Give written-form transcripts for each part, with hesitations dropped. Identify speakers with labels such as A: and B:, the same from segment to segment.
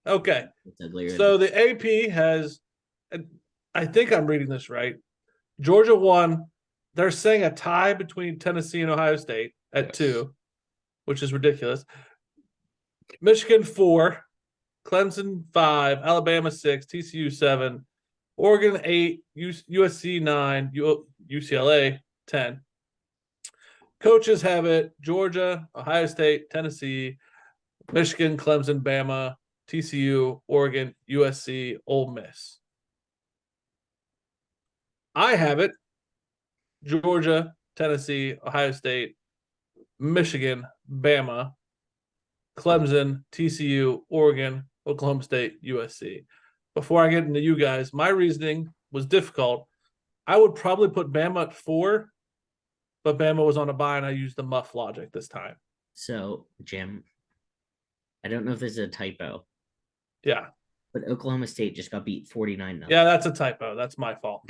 A: Okay.
B: It's uglier than
A: So the AP has, I think I'm reading this right. Georgia won. They're saying a tie between Tennessee and Ohio State at
C: Yes.
A: 2, which is ridiculous. Michigan 4, Clemson 5, Alabama 6, TCU 7, Oregon 8, USC 9, UCLA 10. Coaches have it Georgia, Ohio State, Tennessee, Michigan, Clemson, Bama, TCU, Oregon, USC, Ole Miss. I have it Georgia, Tennessee, Ohio State, Michigan, Bama, Clemson, TCU, Oregon, Oklahoma State, USC. Before I get into you guys, my reasoning was difficult. I would probably put Bama at 4, but Bama was on a bye and I used the muff logic this time.
B: So, Jim, I don't know if this is a typo,
A: Yeah.
B: but Oklahoma State just got beat 49-0.
A: Yeah, that's a typo. That's my fault.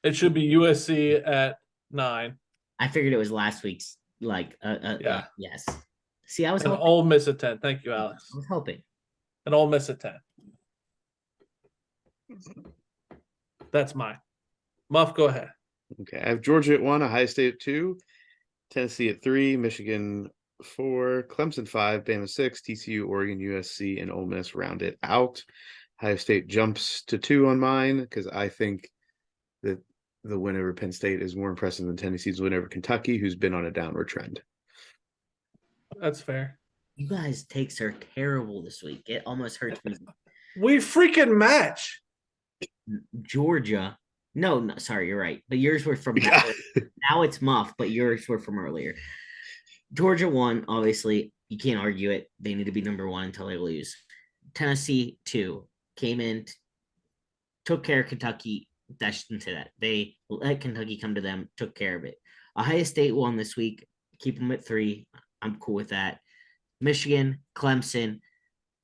A: It should be USC at 9.
B: I figured it was last week's,
A: Yeah.
B: yes. See, I was
A: And
B: hoping.
A: Ole Miss at 10. Thank you, Alex.
B: I was hoping.
A: And Ole Miss at 10. That's mine. Muff, go ahead.
C: Okay, I have Georgia at 1, Ohio State at 2, Tennessee at 3, Michigan 4, Clemson 5, Bama 6, TCU, Oregon, USC, and Ole Miss round it out. Ohio State jumps to 2 on mine because I think that the win over Penn State is more impressive than Tennessee's win over Kentucky, who's been on a downward trend.
A: That's fair.
B: You guys' takes are terrible this week. It almost hurts me.
A: We freaking match.
B: Georgia. No, sorry, you're right. But yours were from now it's Muff, but yours were from earlier. Georgia won, obviously. You can't argue it. They need to be number 1 until they lose. Tennessee 2 came in, took care of Kentucky. Dashed into that. They let Kentucky come to them, took care of it. Ohio State won this week. Keep them at 3. I'm cool with that. Michigan, Clemson.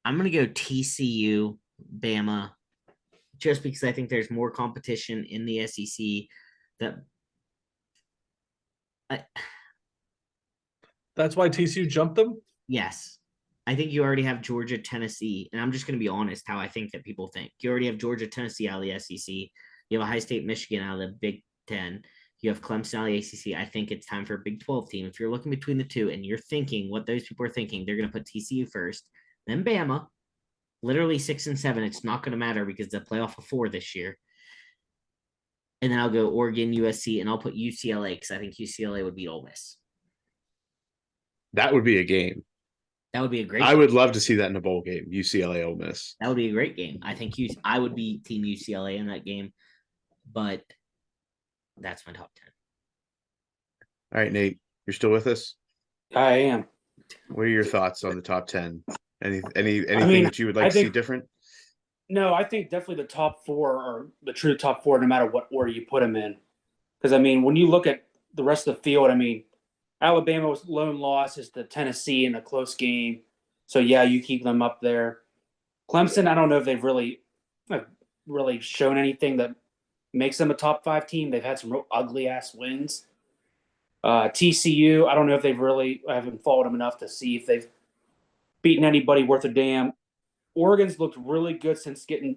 B: I'm gonna go TCU, Bama, just because I think there's more competition in the SEC.
A: That's why TCU jumped them?
B: Yes. I think you already have Georgia, Tennessee, and I'm just going to be honest how I think that people think. You already have Georgia, Tennessee out of the SEC. You have Ohio State, Michigan out of the Big Ten. You have Clemson out of the ACC. I think it's time for a Big 12 team. If you're looking between the two and you're thinking what those people are thinking, they're going to put TCU first, then Bama, literally 6 and 7. It's not going to matter because the playoff of 4 this year. And then I'll go Oregon, USC, and I'll put UCLA because I think UCLA would beat Ole Miss.
C: That would be a game.
B: That would be a great
C: I
B: game.
C: would love to see that in a bowl game, UCLA Ole Miss.
B: That would be a great game. I think I would be team UCLA in that game, but that's my top 10.
C: All right, Nate, you're still with us?
D: I am.
C: What are your thoughts on the top 10? Anything that you would like to see different?
D: No, I think definitely the top 4 are the true top 4, no matter what order you put them in. Because, I mean, when you look at the rest of the field, I mean, Alabama's lone loss is to Tennessee in a close game. So, yeah, you keep them up there. Clemson, I don't know if they've really shown anything that makes them a top 5 team. They've had some real ugly-ass wins. TCU, I don't know if I haven't followed them enough to see if they've beaten anybody worth a damn. Oregon's looked really good since getting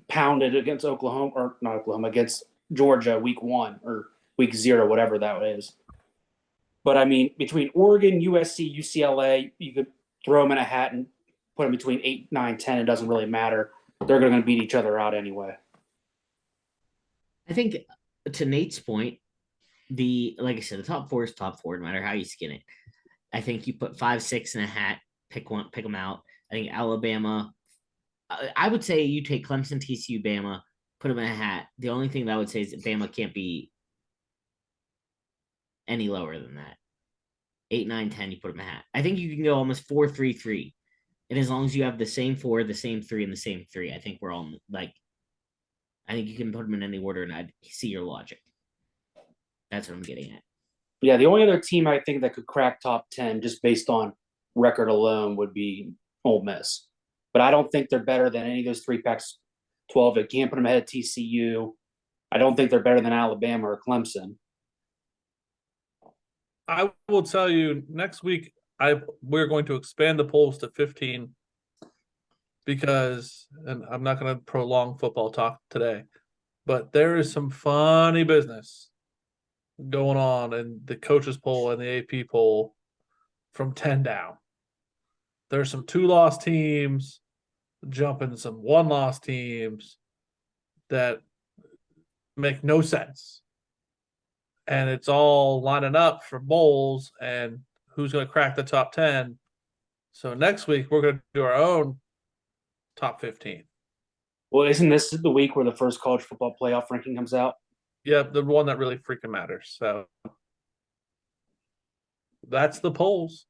D: pounded against against Georgia week 1 or week 0, whatever that is. But, I mean, between Oregon, USC, UCLA, you could throw them in a hat and put them between 8, 9, 10. It doesn't really matter. They're going to beat each other out anyway.
B: I think, to Nate's point, like I said, the top 4 is top 4, no matter how you skin it. I think you put 5, 6 in a hat, pick them out. I think Alabama, I would say you take Clemson, TCU, Bama, put them in a hat. The only thing that I would say is that Bama can't be any lower than that. 8, 9, 10, you put them in a hat. I think you can go almost 4, 3, 3. And as long as you have the same 4, the same 3, and the same 3, I think we're all I think you can put them in any order, and I see your logic. That's what I'm getting at.
D: Yeah, the only other team I think that could crack top 10 just based on record alone would be Ole Miss. But I don't think they're better than any of those 3 packs 12. I can't put them ahead of TCU. I don't think they're better than Alabama or Clemson.
A: I will tell you next week we're going to expand the polls to 15 because, and I'm not going to prolong football talk today, but there is some funny business going on in the coaches poll and the AP poll from 10 down. There's some 2-loss teams jumping some 1-loss teams that make no sense. And it's all lining up for bowls and who's going to crack the top 10. So next week, we're going to do our own top 15.
D: Well, isn't this the week where the first college football playoff ranking comes out?
A: Yeah, the one that really freaking matters. So that's the polls.